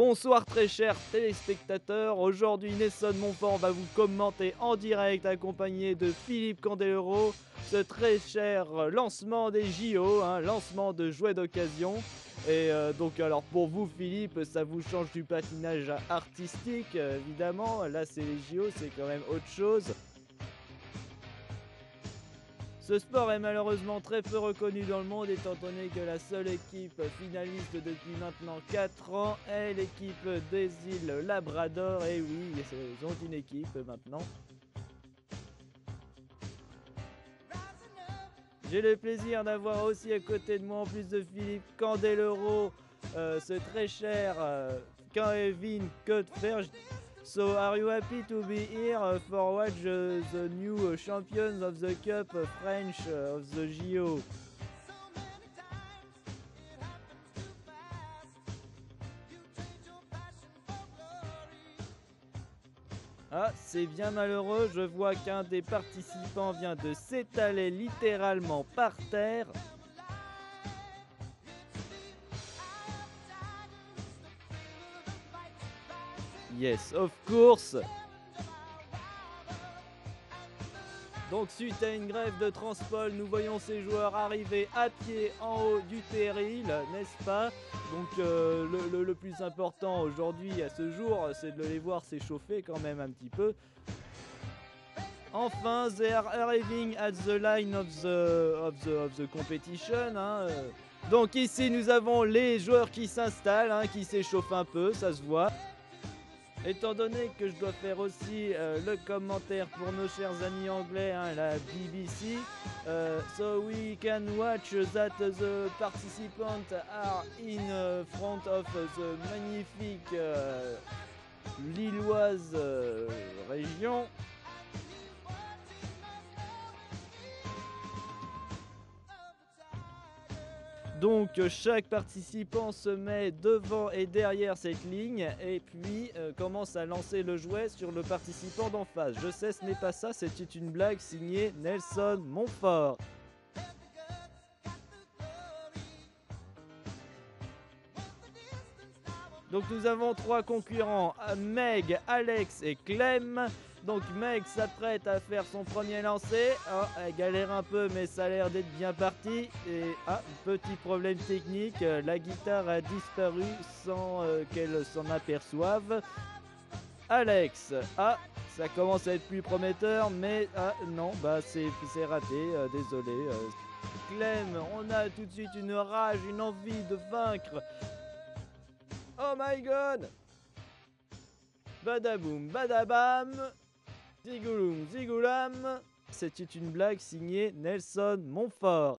Bonsoir très chers téléspectateurs, aujourd'hui Nelson Montfort va vous commenter en direct accompagné de Philippe Candeloro ce très cher lancement des JO, lancement de jouets d'occasion. Et donc alors pour vous Philippe, ça vous change du patinage artistique évidemment, là c'est les JO, c'est quand même autre chose. Ce sport est malheureusement très peu reconnu dans le monde étant donné que la seule équipe finaliste depuis maintenant 4 ans est l'équipe des îles Labrador. Et oui, ils ont une équipe maintenant. J'ai le plaisir d'avoir aussi à côté de moi, en plus de Philippe Candeloro, ce très cher Kevin Cutferge. So, are you happy to be here for watch the new champions of the Cup French of the JO? Ah, c'est bien malheureux, je vois qu'un des participants vient de s'étaler littéralement par terre. Yes, of course. Donc suite à une grève de transport, nous voyons ces joueurs arriver à pied en haut du terril, n'est-ce pas? Donc le plus important aujourd'hui à ce jour, c'est de les voir s'échauffer quand même un petit peu. Enfin, they are arriving at the line of the competition. Donc ici nous avons les joueurs qui s'installent, qui s'échauffent un peu, ça se voit. Étant donné que je dois faire aussi le commentaire pour nos chers amis anglais, la BBC, so we can watch that the participants are in front of the magnifique lilloise région. Donc chaque participant se met devant et derrière cette ligne et puis commence à lancer le jouet sur le participant d'en face. Je sais, ce n'est pas ça, c'était une blague signée Nelson Montfort. Donc nous avons 3 concurrents, Meg, Alex et Clem. Donc Meg s'apprête à faire son premier lancer. Oh, elle galère un peu mais ça a l'air d'être bien parti. Et petit problème technique, la guitare a disparu sans qu'elle s'en aperçoive. Alex, ça commence à être plus prometteur mais non, c'est raté, désolé. Clem, on a tout de suite une rage, une envie de vaincre. Oh my god! Badaboum, badabam! Zigouloum, zigoulam! C'était une blague signée Nelson Montfort.